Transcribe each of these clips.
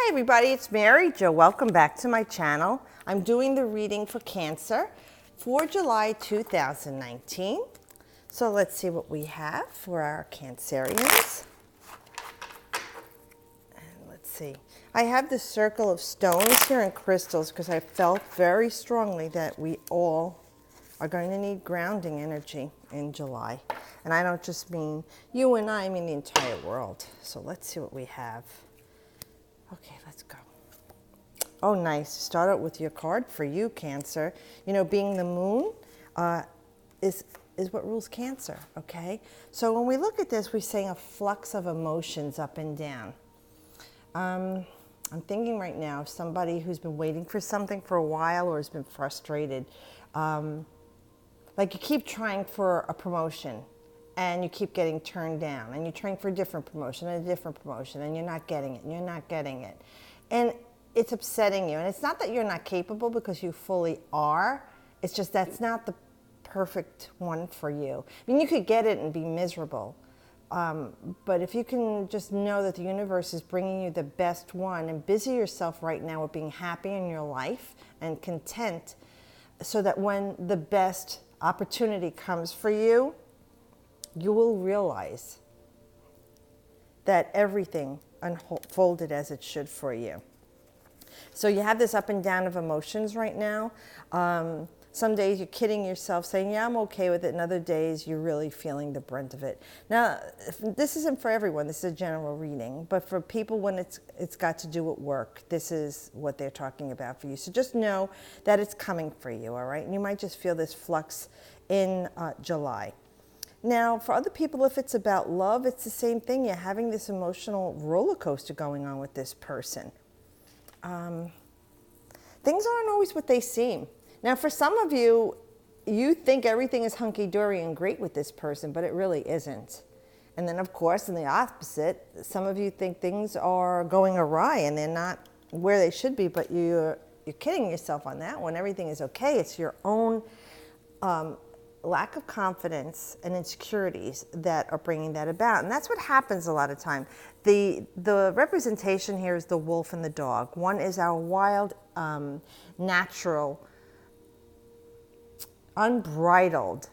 Hi everybody, it's Mary Jo. Welcome back to my channel. I'm doing the reading for Cancer for July 2019. So let's see what we have for our Cancerians. And let's see. I have the circle of stones here and crystals because I felt very strongly that we all are going to need grounding energy in July. And I don't just mean you and I mean the entire world. So let's see what we have. Okay, let's go. Oh, nice. Start out with your card for you, Cancer. You know, being the moon is what rules Cancer, okay? So when we look at this, we're saying a flux of emotions up and down. I'm thinking right now of somebody who's been waiting for something for a while or has been frustrated. Like you keep trying for a promotion and you keep getting turned down, and you're trying for a different promotion and a different promotion, and you're not getting it, and you're not getting it. And it's upsetting you. And it's not that you're not capable, because you fully are. It's just that's not the perfect one for you. I mean, you could get it and be miserable. But if you can just know that the universe is bringing you the best one, and busy yourself right now with being happy in your life and content, so that when the best opportunity comes for you, you will realize that everything unfolded as it should for you. So you have this up and down of emotions right now. Some days you're kidding yourself saying, yeah, I'm okay with it. And other days you're really feeling the brunt of it. Now, this isn't for everyone. This is a general reading. But for people when it's got to do with work, this is what they're talking about for you. So just know that it's coming for you, all right? And you might just feel this flux in July. Now, for other people, if it's about love, it's the same thing. You're having this emotional roller coaster going on with this person. Things aren't always what they seem. Now, for some of you, you think everything is hunky-dory and great with this person, but it really isn't. And then, of course, in the opposite, some of you think things are going awry and they're not where they should be, but you're kidding yourself on that one. Everything is okay. It's your own lack of confidence and insecurities that are bringing that about. And that's what happens a lot of time. The representation here is the wolf and the dog. One is our wild, natural, unbridled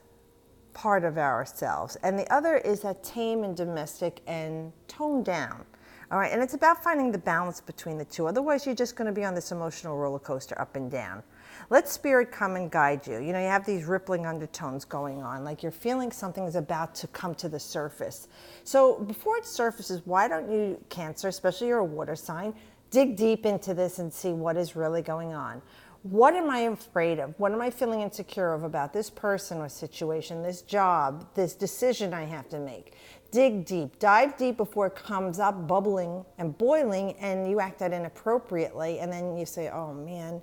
part of ourselves. And the other is that tame and domestic and toned down. All right, and it's about finding the balance between the two. Otherwise, you're just going to be on this emotional roller coaster up and down. Let spirit come and guide you. You know, you have these rippling undertones going on, like you're feeling something is about to come to the surface. So before it surfaces, why don't you, Cancer, especially you're a water sign, dig deep into this and see what is really going on. What am I afraid of? What am I feeling insecure of about this person or situation, this job, this decision I have to make? Dig deep, dive deep before it comes up bubbling and boiling and you act out inappropriately, and then you say, oh man,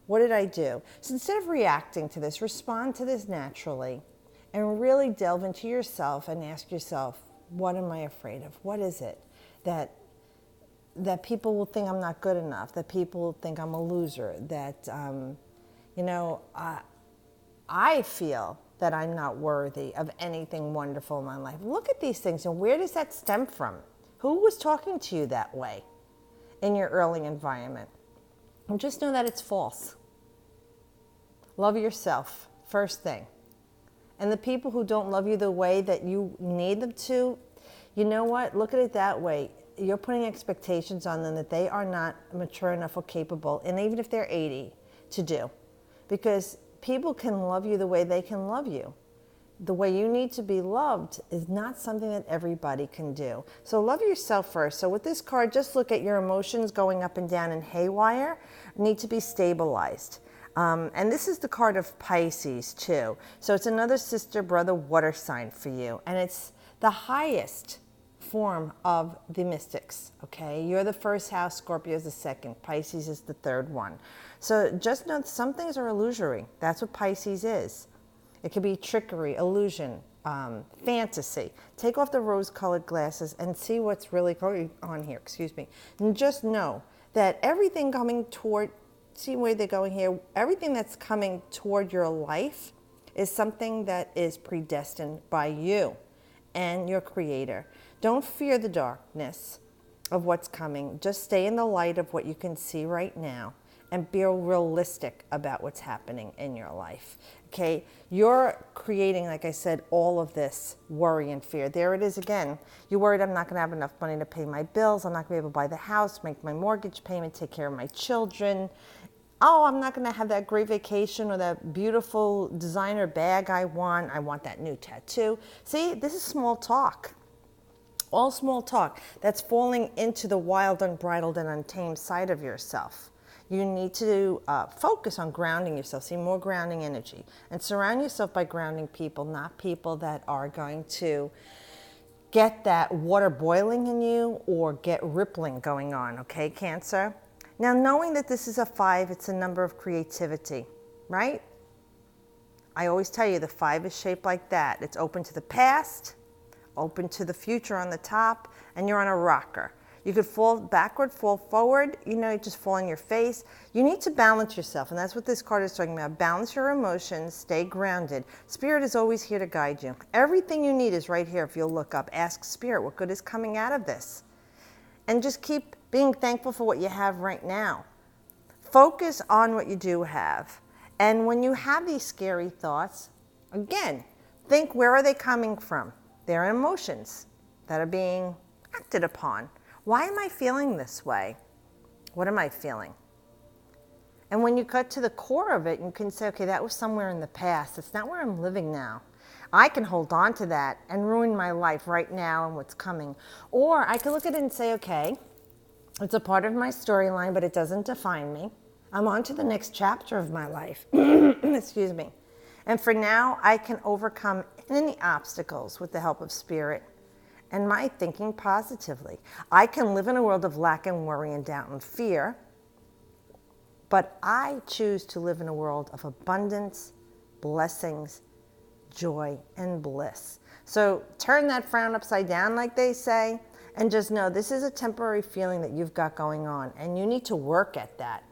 what did I do? So instead of reacting to this, respond to this naturally and really delve into yourself and ask yourself, what am I afraid of? What is it that people will think I'm not good enough, that people will think I'm a loser, that, you know, I feel that I'm not worthy of anything wonderful in my life. Look at these things, and where does that stem from? Who was talking to you that way in your early environment? And just know that it's false. Love yourself, first thing. And the people who don't love you the way that you need them to, you know what? Look at it that way. You're putting expectations on them that they are not mature enough or capable, and even if they're 80, to do. Because people can love you the way they can love you. The way you need to be loved is not something that everybody can do. So love yourself first. So with this card, just look at your emotions going up and down and haywire, need to be stabilized. And this is the card of Pisces too. So it's another sister, brother, water sign for you. And it's the highest form of the mystics, okay? You're the first house, Scorpio is the second, Pisces is the third one. So just know some things are illusory. That's what Pisces is. It could be trickery, illusion, fantasy. Take off the rose-colored glasses and see what's really going on here, excuse me. And just know that everything coming toward, see where they're going here, everything that's coming toward your life is something that is predestined by you and your creator. Don't fear the darkness. of what's coming. Just stay in the light of what you can see right now and be realistic about what's happening in your life. Okay, you're creating, like I said, all of this worry and fear. There it is again. You're worried I'm not going to have enough money to pay my bills. I'm not going to be able to buy the house, make my mortgage payment, take care of my children. Oh, I'm not going to have that great vacation or that beautiful designer bag I want. I want that new tattoo. See, this is small talk. All small talk. That's falling into the wild, unbridled, and untamed side of yourself. You need to focus on grounding yourself, see more grounding energy, and surround yourself by grounding people, not people that are going to get that water boiling in you or get rippling going on, okay, Cancer? Now, knowing that this is a 5, it's a number of creativity, right? I always tell you the 5 is shaped like that. It's open to the past, open to the future on the top, and you're on a rocker. You could fall backward, fall forward, you know, just fall on your face. You need to balance yourself, and that's what this card is talking about. Balance your emotions, stay grounded. Spirit is always here to guide you. Everything you need is right here if you'll look up. Ask Spirit, what good is coming out of this? And just keep being thankful for what you have right now. Focus on what you do have. And when you have these scary thoughts, again, think, where are they coming from? They're emotions that are being acted upon. Why am I feeling this way? What am I feeling? And when you cut to the core of it, you can say, okay, that was somewhere in the past. It's not where I'm living now. I can hold on to that and ruin my life right now and what's coming. Or I can look at it and say, okay, it's a part of my storyline, but it doesn't define me. I'm on to the next chapter of my life. Excuse me. And for now, I can overcome any obstacles with the help of Spirit and my thinking positively. I can live in a world of lack and worry and doubt and fear, but I choose to live in a world of abundance, blessings, joy, and bliss. So turn that frown upside down, like they say, and just know this is a temporary feeling that you've got going on, and you need to work at that.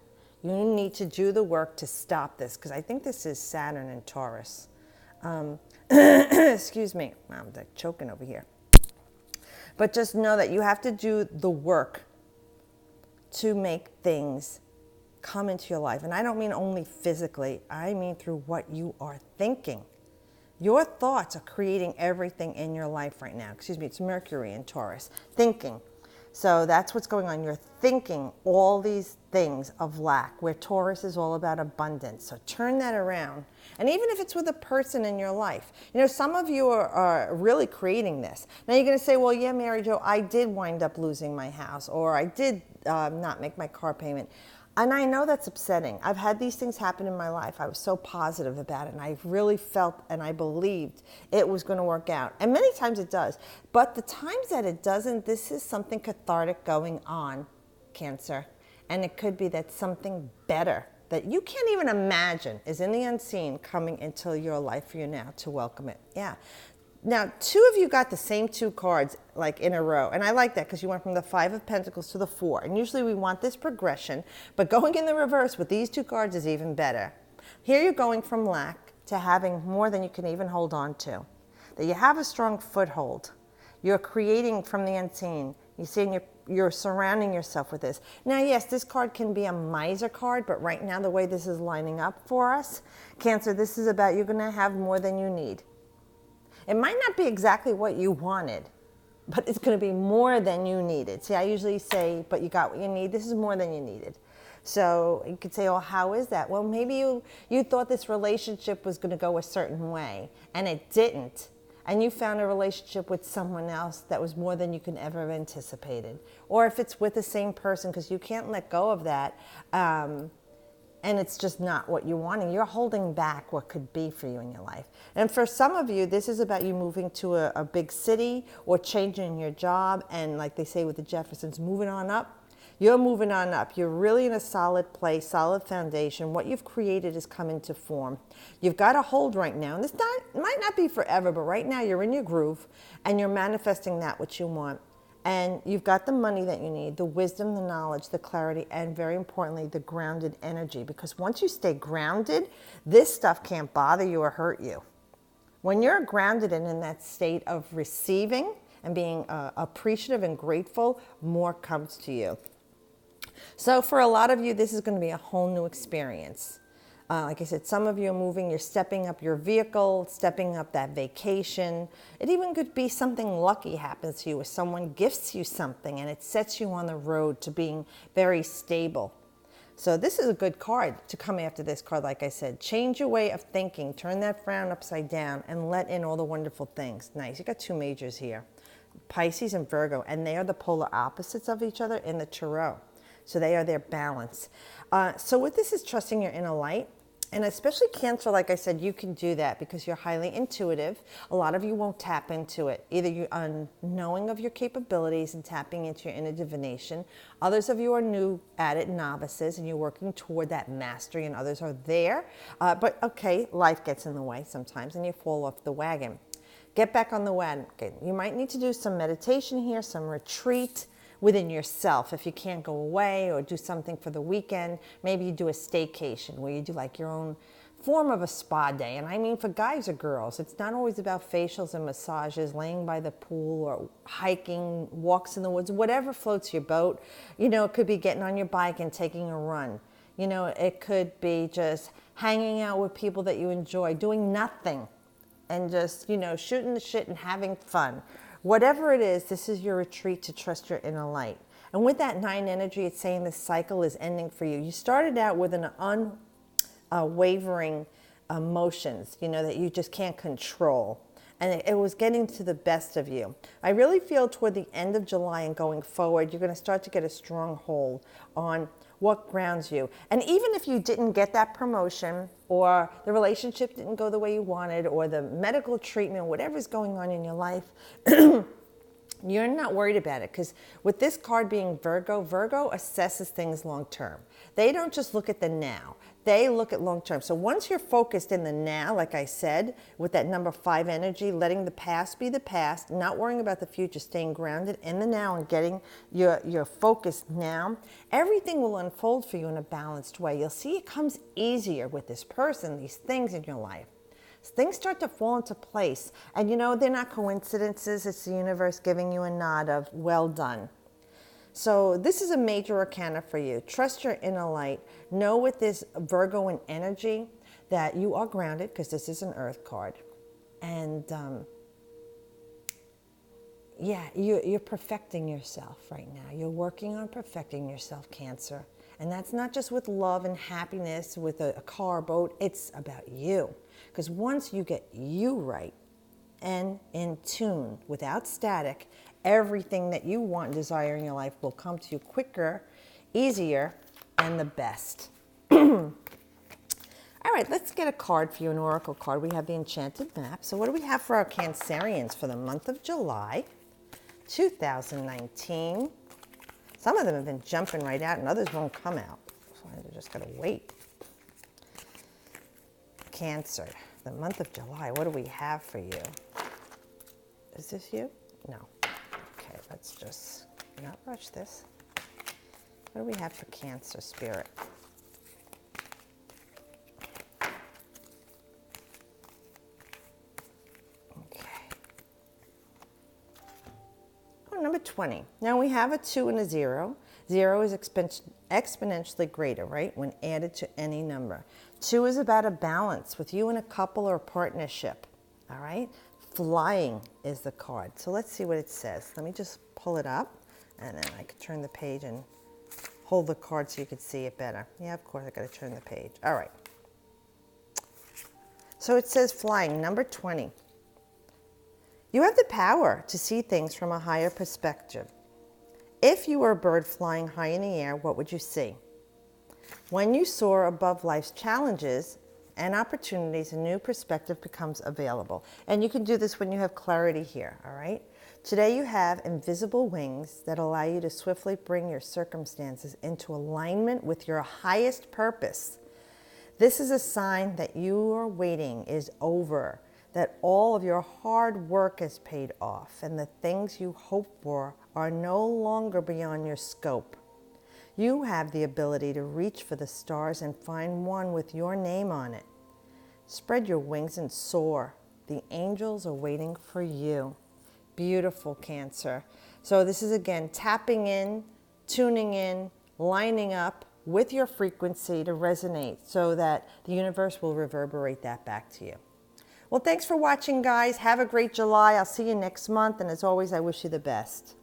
You need to do the work to stop this, because I think this is Saturn and Taurus. Excuse me, I'm choking over here. But just know that you have to do the work to make things come into your life. And I don't mean only physically, I mean through what you are thinking. Your thoughts are creating everything in your life right now. Excuse me, it's Mercury in Taurus. Thinking. So that's what's going on. You're thinking all these things of lack, where Taurus is all about abundance. So turn that around. And even if it's with a person in your life, you know, some of you are really creating this. Now you're going to say, well, yeah, Mary Jo, I did wind up losing my house, or I did not make my car payment. And I know that's upsetting. I've had these things happen in my life. I was so positive about it, and I really felt and I believed it was going to work out. And many times it does. But the times that it doesn't, this is something cathartic going on, Cancer. And it could be that something better that you can't even imagine is in the unseen coming into your life for you now to welcome it. Yeah. Now, 2 of you got the same 2 cards like in a row. And I like that because you went from the 5 of Pentacles to the 4. And usually we want this progression. But going in the reverse with these 2 cards is even better. Here you're going from lack to having more than you can even hold on to. That you have a strong foothold. You're creating from the unseen. You see, and you're surrounding yourself with this. Now, yes, this card can be a miser card. But right now, the way this is lining up for us, Cancer, this is about you're going to have more than you need. It might not be exactly what you wanted, but it's going to be more than you needed. See, I usually say, but you got what you need. This is more than you needed. So you could say, oh, how is that? Well, maybe you thought this relationship was going to go a certain way, and it didn't. And you found a relationship with someone else that was more than you could ever have anticipated. Or if it's with the same person, because you can't let go of that, and it's just not what you want, and you're holding back what could be for you in your life. And for some of you, this is about you moving to a big city or changing your job, and like they say with the Jeffersons, moving on up. You're moving on up. You're really in a solid place, solid foundation. What you've created is coming to form. You've got a hold right now, and this might not be forever, but right now you're in your groove, and you're manifesting that which you want. And you've got the money that you need, the wisdom, the knowledge, the clarity, and very importantly, the grounded energy. Because once you stay grounded, this stuff can't bother you or hurt you. When you're grounded and in that state of receiving and being appreciative and grateful, more comes to you. So for a lot of you, this is going to be a whole new experience. Like I said, some of you are moving, you're stepping up your vehicle, stepping up that vacation. It even could be something lucky happens to you, where someone gifts you something and it sets you on the road to being very stable. So this is a good card to come after this card. Like I said, change your way of thinking, turn that frown upside down and let in all the wonderful things. Nice, you got two majors here, Pisces and Virgo, and they are the polar opposites of each other in the tarot. So they are their balance. So what this is trusting your inner light. And especially Cancer, like I said, you can do that because you're highly intuitive. A lot of you won't tap into it. Either you are knowing of your capabilities and tapping into your inner divination. Others of you are new at it, novices, and you're working toward that mastery, and others are there. But okay, life gets in the way sometimes and you fall off the wagon. Get back on the wagon. You might need to do some meditation here, some retreat within yourself. If you can't go away or do something for the weekend, maybe you do a staycation where you do like your own form of a spa day. And I mean, for guys or girls, it's not always about facials and massages, laying by the pool or hiking, walks in the woods, whatever floats your boat. You know, it could be getting on your bike and taking a run. You know, it could be just hanging out with people that you enjoy, doing nothing and just, you know, shooting the shit and having fun. Whatever it is, this is your retreat to trust your inner light. And with that 9 energy, it's saying this cycle is ending for you. You started out with an unwavering emotions, you know, that you just can't control. And it was getting to the best of you. I really feel toward the end of July and going forward, you're going to start to get a strong hold on what grounds you. And even if you didn't get that promotion, or the relationship didn't go the way you wanted, or the medical treatment, whatever's going on in your life, you're not worried about it, because with this card being Virgo, Virgo assesses things long term. They don't just look at the now. They look at long term. So once you're focused in the now, like I said, with that number 5 energy, letting the past be the past, not worrying about the future, staying grounded in the now and getting your focus now, everything will unfold for you in a balanced way. You'll see it comes easier with this person, these things in your life. Things start to fall into place. And you know, they're not coincidences. It's the universe giving you a nod of well done. So this is a major arcana for you. Trust your inner light. Know with this Virgoan energy that you are grounded, because this is an earth card. And yeah, you're perfecting yourself right now. You're working on perfecting yourself, Cancer. And that's not just with love and happiness, with a car, boat. It's about you. Because once you get you right and in tune, without static, everything that you want and desire in your life will come to you quicker, easier, and the best. All right, let's get a card for you, an oracle card. We have the Enchanted Map. So what do we have for our Cancerians for the month of July 2019? Some of them have been jumping right out and others won't come out. So I just got to wait. Cancer, the month of July, what do we have for you? Is this you? No. Okay, let's just not rush this. What do we have for Cancer, Spirit? Okay. Oh, number 20. Now we have a 2 and a 0. 0 is exponentially greater, right, when added to any number. 2 is about a balance with you and a couple or a partnership, all right? Flying is the card. So let's see what it says. Let me just pull it up, and then I can turn the page and hold the card so you can see it better. Yeah, of course, I got to turn the page. All right. So it says flying, number 20. You have the power to see things from a higher perspective. If you were a bird flying high in the air, what would you see? When you soar above life's challenges and opportunities, a new perspective becomes available. And you can do this when you have clarity here, all right? Today you have invisible wings that allow you to swiftly bring your circumstances into alignment with your highest purpose. This is a sign that your waiting is over, that all of your hard work is paid off, and the things you hope for are no longer beyond your scope. You have the ability to reach for the stars and find one with your name on it. Spread your wings and soar. The angels are waiting for you. Beautiful, Cancer. So this is, again, tapping in, tuning in, lining up with your frequency to resonate so that the universe will reverberate that back to you. Well, thanks for watching, guys. Have a great July. I'll see you next month. And as always, I wish you the best.